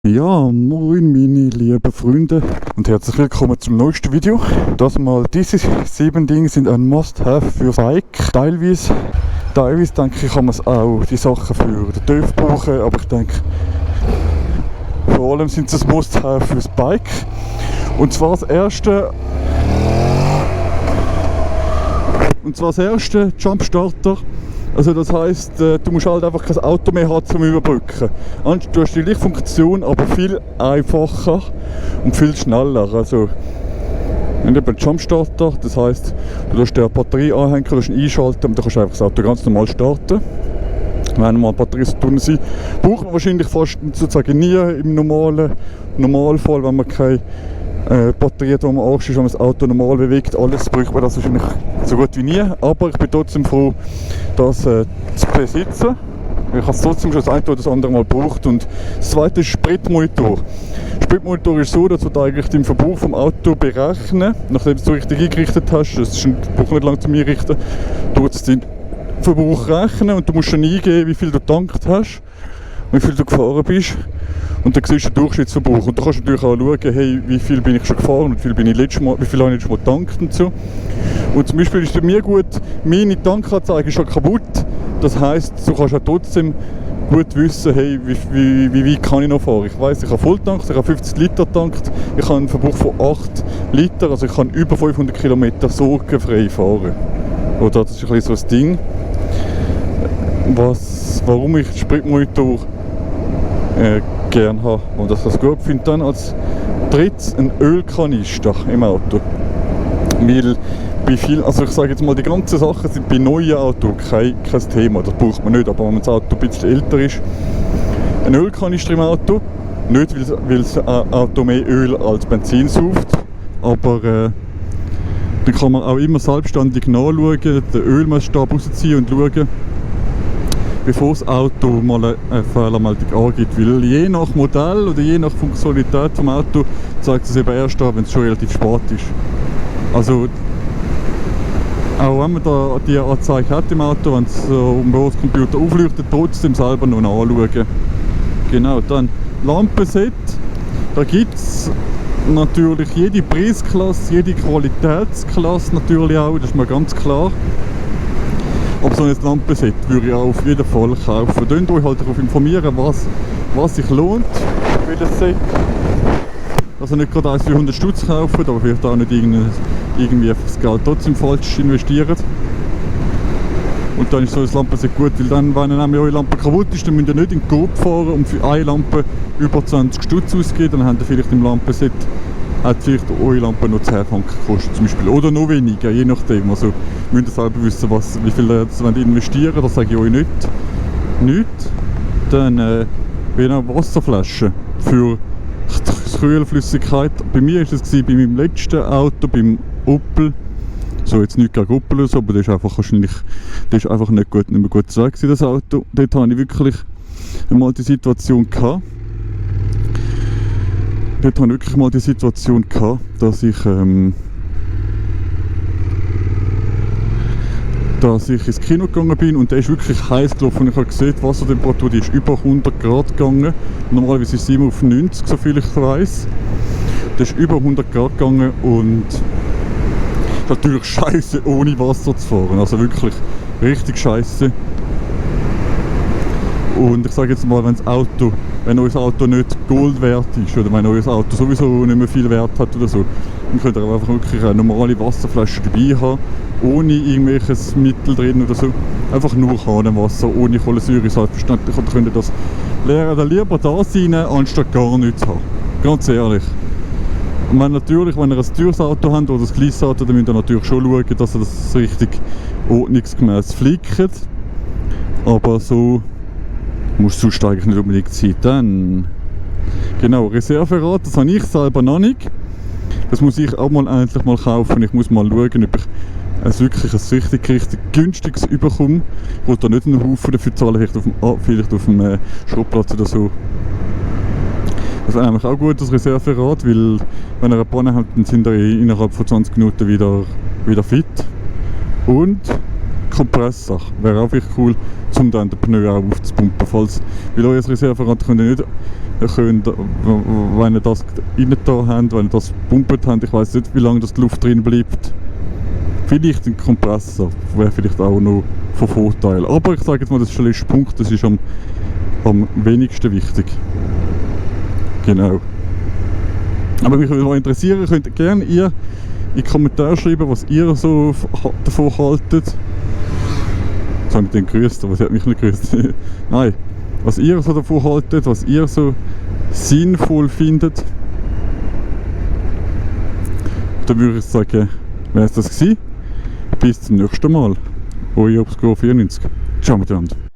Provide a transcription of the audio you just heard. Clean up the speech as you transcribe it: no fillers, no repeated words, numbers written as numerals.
Ja, moin meine lieben Freunde und herzlich willkommen zum neuesten Video. Das mal, diese 7 Dinge sind ein Must-Have für Bike. Teilweise denke ich, kann man auch die Sachen für den TÜV brauchen, aber ich denke, vor allem sind es ein Must-Have fürs Bike. Und zwar das erste Jump Starter. Also das heisst, du musst halt einfach kein Auto mehr haben zum Überbrücken. Du hast die gleiche Funktion, aber viel einfacher und viel schneller. Also wenn du einen Jump Starter, das heisst, du musst den Batterieanhänger einschalten und dann kannst du einfach das Auto ganz normal starten. Wenn mal Batterien so dünn sind, braucht man wahrscheinlich fast sozusagen nie im Normalfall, wenn man keine Batterie, die man anschließt, wenn man das Auto normal bewegt. Alles braucht man das wahrscheinlich so gut wie nie. Aber ich bin trotzdem froh, das zu besitzen. Ich habe es trotzdem schon das eine oder das andere Mal gebraucht. Und das zweite ist Spritmonitor. Spritmonitor ist so, dass du eigentlich den Verbrauch vom Auto berechnen, nachdem du es richtig eingerichtet hast. Das braucht nicht lange zum Einrichten. Du musst den Verbrauch rechnen und du musst dann eingeben, wie viel du getankt hast, wie viel du gefahren bist. Und dann siehst du den Durchschnittsverbrauch. Und du kannst natürlich auch schauen, hey, wie viel bin ich schon gefahren und wie viel habe ich letztes Mal getankt und so. Und zum Beispiel ist bei mir gut, meine Tankanzeige ist schon kaputt. Das heisst, du kannst auch trotzdem gut wissen, hey, wie weit kann ich noch fahren. Ich weiss, ich habe Volltank, ich habe 50 Liter getankt, ich habe einen Verbrauch von 8 Liter, also ich kann über 500 Kilometer sorgenfrei fahren. Oder das ist ein bisschen so ein Ding, warum ich den Spritmonitor gerne habe und dass ich das gut finde. Dann als drittes ein Ölkanister im Auto. Weil bei vielen, also ich sage jetzt mal, die ganzen Sachen sind bei neuen Autos kein Thema, das braucht man nicht, aber wenn das Auto ein bisschen älter ist, ein Ölkanister im Auto, nicht weil das Auto mehr Öl als Benzin saugt, aber dann kann man auch immer selbstständig nachschauen, den Ölmaßstab rausziehen und schauen, bevor das Auto mal eine Fehlermeldung angibt. Weil je nach Modell oder je nach Funktionalität des Autos zeigt es eben erst an, wenn es schon relativ spät ist. Also auch wenn man da die Anzeige hat im Auto, wenn es am Bordcomputer aufleuchtet, trotzdem selber noch anschauen. Genau, dann Lampenset. Da gibt es natürlich jede Preisklasse, jede Qualitätsklasse natürlich auch, das ist mir ganz klar. Aber so ein Lampenset würde ich auch auf jeden Fall kaufen. Könnt euch halt darauf informieren, was sich lohnt für das Set. Also nicht gerade eins für 100 Stutz kaufen, aber vielleicht auch nicht irgendwie das Geld trotzdem falsch investieren. Und dann ist so ein Lampenset gut, weil dann, wenn nämlich eure Lampe kaputt ist, dann müsst ihr nicht in den Coop fahren und für eine Lampe über 20 Stutz ausgeben. Dann habt ihr vielleicht im Lampenset hat vielleicht eure Lampe noch 10 Franken gekostet zum Beispiel. Oder noch weniger, je nachdem. Also müsst ihr selber wissen, wie viel ihr jetzt investieren wollt, das sage ich euch nicht. Dann genau Wasserflaschen für Kühlflüssigkeit. Bei mir war es bei meinem letzten Auto, beim Opel. So, jetzt nicht gegen Opel oder so, aber das ist einfach wahrscheinlich, das ist einfach nicht mehr gut zu sagen, das Auto. Dort hatte ich wirklich einmal die Situation gehabt. Dass ich ins Kino gegangen bin und der ist wirklich heiß gelaufen. Ich habe gesehen, die Wassertemperatur, die ist über 100 Grad gegangen. Normalerweise ist sie immer auf 90, soviel ich weiss. Der ist über 100 Grad gegangen und natürlich scheiße, ohne Wasser zu fahren. Also wirklich richtig scheiße. Und ich sage jetzt mal, wenn euer Auto nicht Gold wert ist oder wenn euer Auto sowieso nicht mehr viel Wert hat oder so, dann könnt ihr einfach wirklich eine normale Wasserflasche dabei haben, ohne irgendwelches Mittel drin oder so. Einfach nur Hahnenwasser, ohne Kohlensäure, selbstverständlich. Oder könnt ihr das leeren, dann lieber das rein, anstatt gar nichts zu haben. Ganz ehrlich. Und wenn ihr ein teures Auto habt oder ein kleines Auto, dann müsst ihr natürlich schon schauen, dass ihr das richtig ordnungsgemäß flickt. Aber so muss es sonst eigentlich nicht unbedingt sein. Dann, genau, Reserverad, das habe ich selber noch nicht. Das muss ich auch endlich mal kaufen. Ich muss mal schauen, ob ich wirklich ein richtig günstiges bekomme. Ich will da nicht einen Haufen dafür zahlen, vielleicht auf dem Schrottplatz oder so. Das wäre nämlich auch gut, das Reserverad, weil wenn ihr eine Panne habt, dann sind ihr innerhalb von 20 Minuten wieder fit. Und Kompressor wäre auch wirklich cool, um dann den Pneu auch aufzupumpen. Weil euer Reserverad könnt ihr nicht könnt, wenn ihr das rein da habt, wenn ihr das gepumpt habt. Ich weiss nicht, wie lange das die Luft drin bleibt. Vielleicht ein Kompressor wäre vielleicht auch noch von Vorteil. Aber ich sage jetzt mal, das ist der letzte Punkt, das ist am wenigsten wichtig. Genau. Aber mich würde mal interessieren, könnt ihr gerne ihr in die Kommentare schreiben, was ihr so davon haltet. Jetzt habe ich den gegrüßt, aber sie hat mich nicht gegrüßt. Nein, was ihr so davon haltet, was ihr so sinnvoll findet. Dann würde ich sagen, wäre es das gewesen. Bis zum nächsten Mal. Euer Obscure 94. Ciao miteinander.